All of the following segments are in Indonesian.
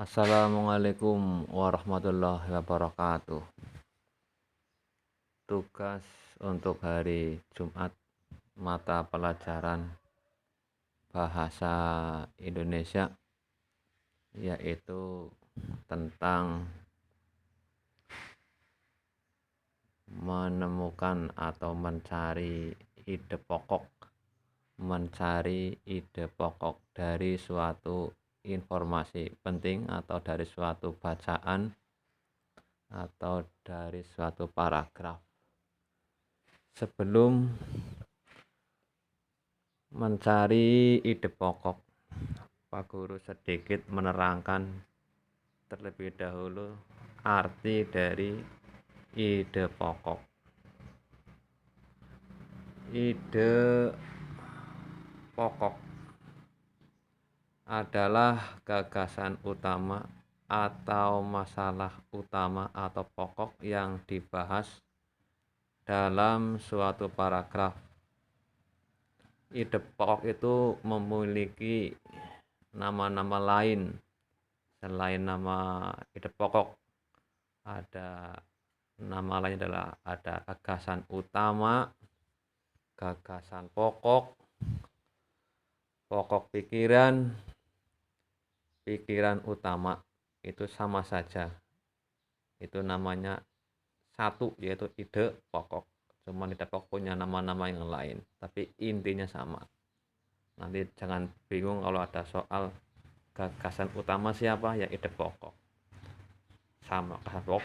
Assalamualaikum warahmatullahi wabarakatuh. Tugas untuk hari Jumat mata pelajaran Bahasa Indonesia yaitu tentang menemukan atau mencari ide pokok dari suatu informasi penting atau dari suatu bacaan atau dari suatu paragraf. Sebelum mencari ide pokok, Pak Guru sedikit menerangkan terlebih dahulu arti dari ide pokok. Ide pokok adalah gagasan utama atau masalah utama atau pokok yang dibahas dalam suatu paragraf. Ide pokok itu memiliki nama-nama lain selain nama ide pokok. Ada nama lain adalah ada gagasan utama, gagasan pokok, pokok pikiran, pikiran utama. Itu sama saja. Itu namanya satu, yaitu ide pokok. Cuma ide pokok punya nama-nama yang lain, tapi intinya sama. Nanti jangan bingung kalau ada soal gagasan utama siapa, ya ide pokok. Sama gagasan pokok,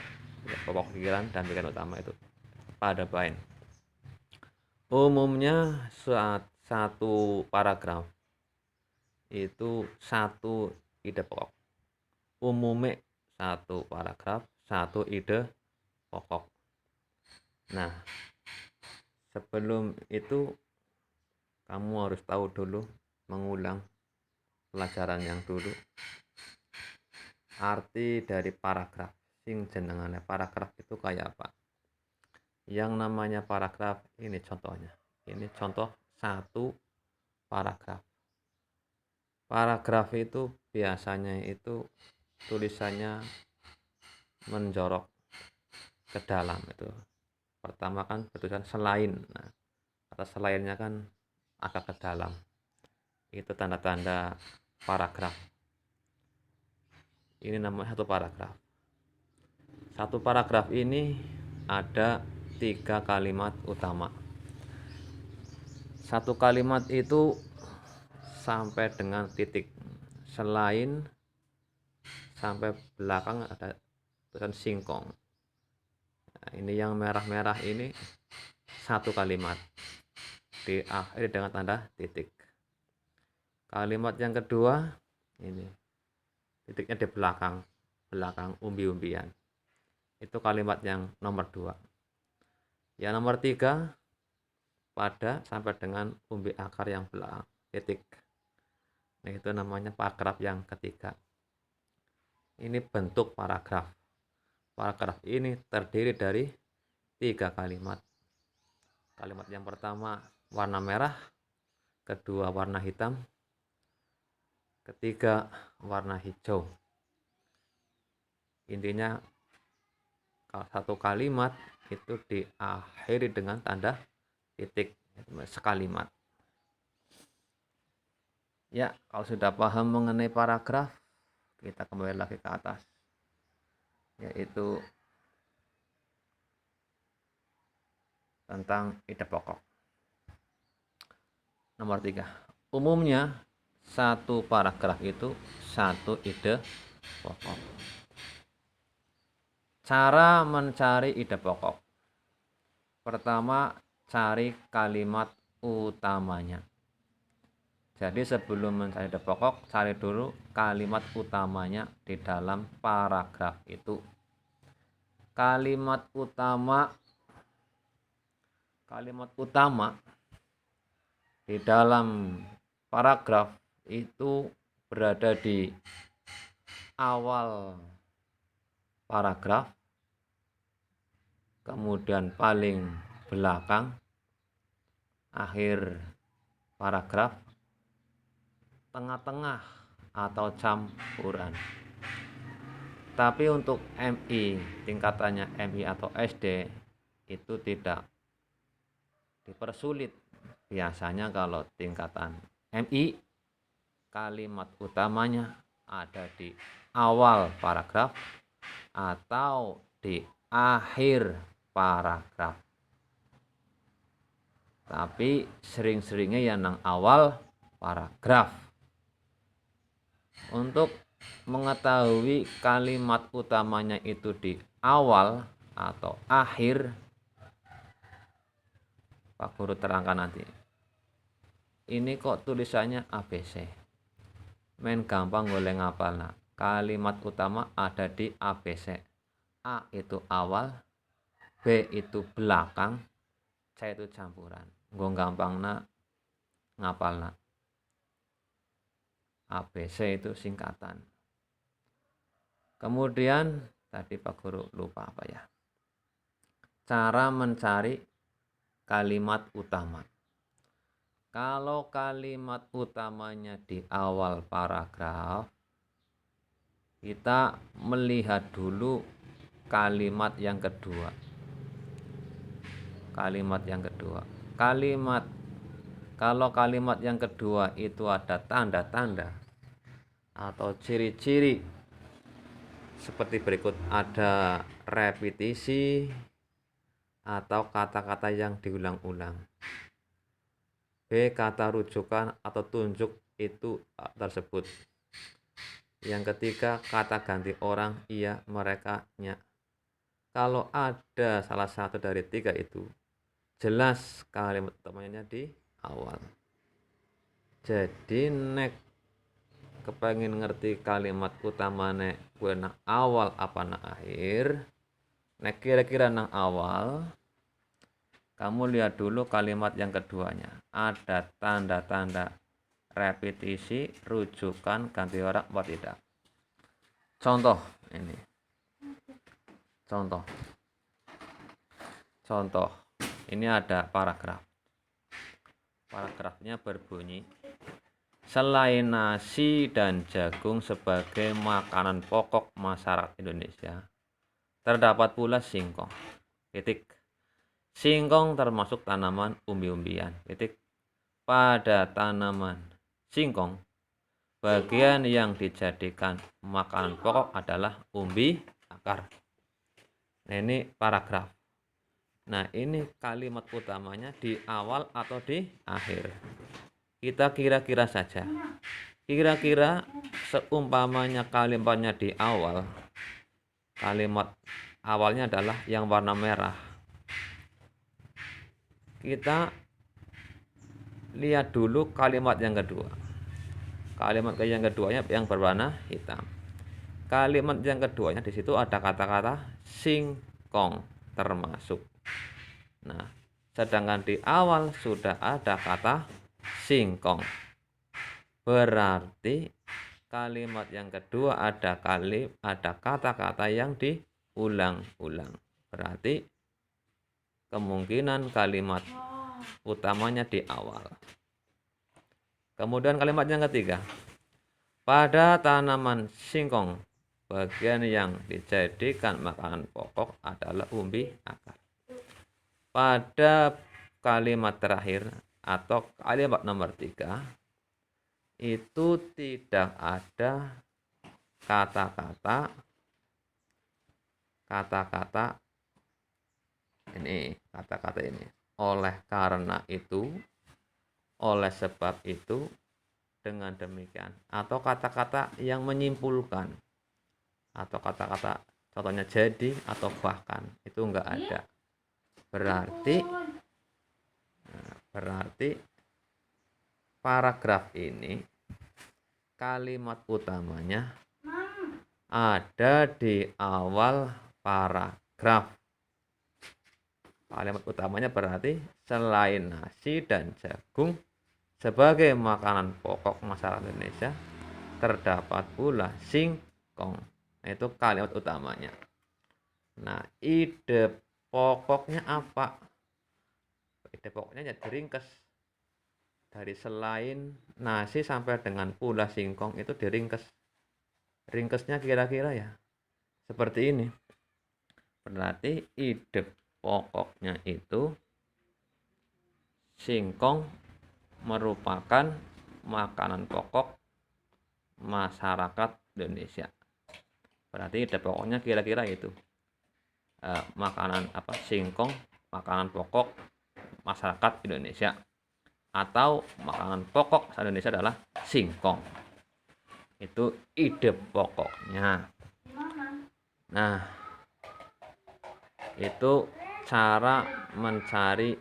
pokok pikiran dan pikiran utama itu pada bain. Umumnya satu paragraf itu satu ide pokok. Umumnya satu paragraf satu ide pokok. Nah, sebelum itu kamu harus tahu dulu, mengulang pelajaran yang dulu, arti dari paragraf. Sing jenengane paragraf itu kayak apa? Yang namanya paragraf ini contohnya. Ini contoh satu paragraf. Paragraf itu biasanya itu tulisannya menjorok ke dalam itu. Pertama kan tulisan selain. Nah, kata selainnya kan agak ke dalam. Itu tanda-tanda paragraf. Ini namanya satu paragraf. Satu paragraf ini ada 3 kalimat utama. Satu kalimat itu sampai dengan titik. Selain sampai belakang ada tulisan singkong. Nah, ini yang merah-merah ini satu kalimat. Diakhiri dengan tanda titik. Kalimat yang kedua ini titiknya di belakang umbi-umbian. Itu kalimat yang nomor 2. Yang nomor 3 pada sampai dengan umbi akar yang belakang titik. Nah, itu namanya paragraf yang ketiga. Ini bentuk paragraf. Paragraf ini terdiri dari 3 kalimat. Kalimat yang pertama warna merah, kedua warna hitam, ketiga warna hijau. Intinya kalau satu kalimat itu diakhiri dengan tanda titik sekalimat. Ya, kalau sudah paham mengenai paragraf, kita kembali lagi ke atas, yaitu tentang ide pokok. Nomor 3. Umumnya satu paragraf itu satu ide pokok. Cara mencari ide pokok. Pertama, cari kalimat utamanya. Jadi sebelum mencari ide pokok, cari dulu kalimat utamanya di dalam paragraf itu. Kalimat utama di dalam paragraf itu berada di awal paragraf, kemudian paling belakang, akhir paragraf, tengah-tengah atau campuran. Tapi untuk MI, tingkatannya MI atau SD itu tidak dipersulit. Biasanya kalau tingkatan MI, kalimat utamanya ada di awal paragraf atau di akhir paragraf. Tapi sering-seringnya yang nang awal paragraf. Untuk mengetahui kalimat utamanya itu di awal atau akhir, Pak Guru terangkan nanti. Ini kok tulisannya ABC. Men gampang boleh ngapal. Nah, kalimat utama ada di ABC. A itu awal, B itu belakang, C itu campuran. Nggo gampang nak ngapal nak. ABC itu singkatan. Kemudian tadi Pak Guru lupa apa ya? Cara mencari kalimat utama. Kalau kalimat utamanya di awal paragraf, kita melihat dulu kalimat yang kedua. Kalau kalimat yang kedua itu ada tanda-tanda atau ciri-ciri seperti berikut, ada repetisi atau kata-kata yang diulang-ulang. B, kata rujukan atau tunjuk itu tersebut. Yang ketiga, kata ganti orang, ia, mereka, nya. Kalau ada salah satu dari tiga itu, jelas kalimat utamanya di awal. Jadi nek kepengin ngerti kalimat utama nek kue nang awal apa nang akhir, nek kira-kira nang awal, kamu lihat dulu kalimat yang keduanya. Ada tanda-tanda repetisi, rujukan, ganti orang apa tidak. Contoh ini. Contoh. Ini ada paragraf. Paragrafnya berbunyi, selain nasi dan jagung sebagai makanan pokok masyarakat Indonesia, terdapat pula singkong. Titik. Singkong termasuk tanaman umbi-umbian. Titik. Pada tanaman singkong, bagian yang dijadikan makanan pokok adalah umbi akar. Nah, ini paragraf. Nah, ini kalimat utamanya di awal atau di akhir. Kita kira-kira saja. Kira-kira seumpamanya kalimatnya di awal, kalimat awalnya adalah yang warna merah. Kita lihat dulu kalimat yang kedua. Kalimat yang keduanya yang berwarna hitam. Kalimat yang keduanya di situ ada kata-kata singkong termasuk. Nah, sedangkan di awal sudah ada kata singkong. Berarti kalimat yang kedua ada kata-kata yang diulang-ulang. Berarti kemungkinan kalimat utamanya di awal. Kemudian kalimat yang ketiga. Pada tanaman singkong, bagian yang dijadikan makanan pokok adalah umbi akar. Pada kalimat terakhir atau kalimat nomor 3 itu tidak ada kata-kata ini. Oleh karena itu, oleh sebab itu, dengan demikian, atau kata-kata yang menyimpulkan, atau kata-kata contohnya jadi atau bahkan, itu enggak ada. Berarti paragraf ini kalimat utamanya ada di awal paragraf. Kalimat utamanya berarti selain nasi dan jagung sebagai makanan pokok masyarakat Indonesia, terdapat pula singkong. Nah, itu kalimat utamanya. Nah, ide pokoknya apa? Ide pokoknya ya diringkes. Dari selain nasi sampai dengan pula singkong itu diringkes. Ringkesnya kira-kira ya seperti ini. Berarti ide pokoknya itu singkong merupakan makanan pokok masyarakat Indonesia. Berarti ide pokoknya kira-kira itu makanan singkong makanan pokok masyarakat Indonesia, atau makanan pokok Indonesia adalah singkong. Itu ide pokoknya. Nah, itu cara mencari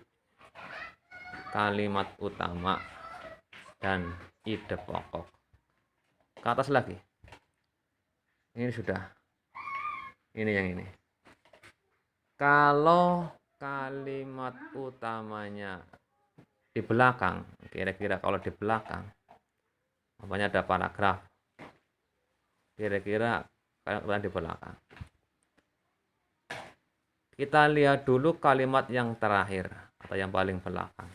kalimat utama dan ide pokok. Ke atas lagi. Ini sudah. Ini yang ini. Kalau kalimat utamanya di belakang, kira-kira kalau di belakang, apanya ada paragraf, kira-kira kalimat di belakang. Kita lihat dulu kalimat yang terakhir atau yang paling belakang.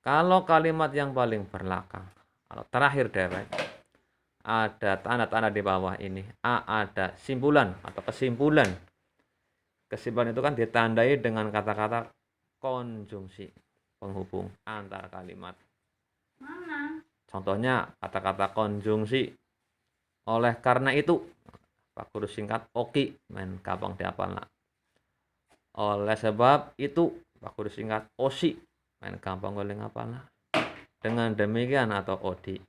Kalau kalimat yang paling belakang atau terakhir dewek, ada tanda-tanda di bawah ini. A, ada simpulan atau kesimpulan. Kesimpulan itu kan ditandai dengan kata-kata konjungsi, penghubung antar kalimat. Contohnya kata-kata konjungsi. Oleh karena itu, Pak Guru singkat OKI, main gampang dihafal nak. Oleh sebab itu, Pak Guru singkat OSI, main gampang goleng hafal nak. Dengan demikian atau ODI.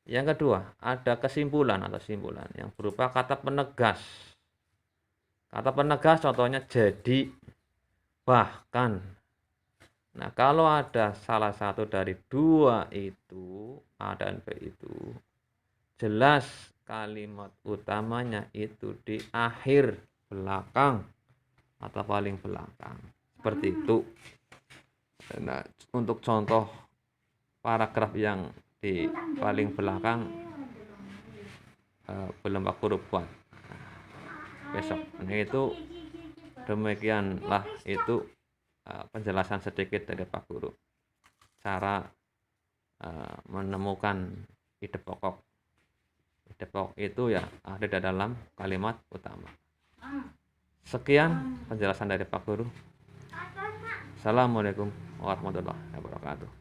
Yang kedua, ada kesimpulan atau simpulan yang berupa kata penegas. Kata penegas contohnya jadi, bahkan. Nah, kalau ada salah satu dari dua itu, A dan B itu, jelas kalimat utamanya itu di akhir belakang atau paling belakang. Seperti itu. Nah, untuk contoh paragraf yang di paling belakang belum Pak Guru buat besok. Nah, itu demikianlah itu penjelasan sedikit dari Pak Guru cara menemukan ide pokok. Ide pokok itu ya ada di dalam kalimat utama. Sekian penjelasan dari Pak Guru. Assalamualaikum warahmatullahi wabarakatuh.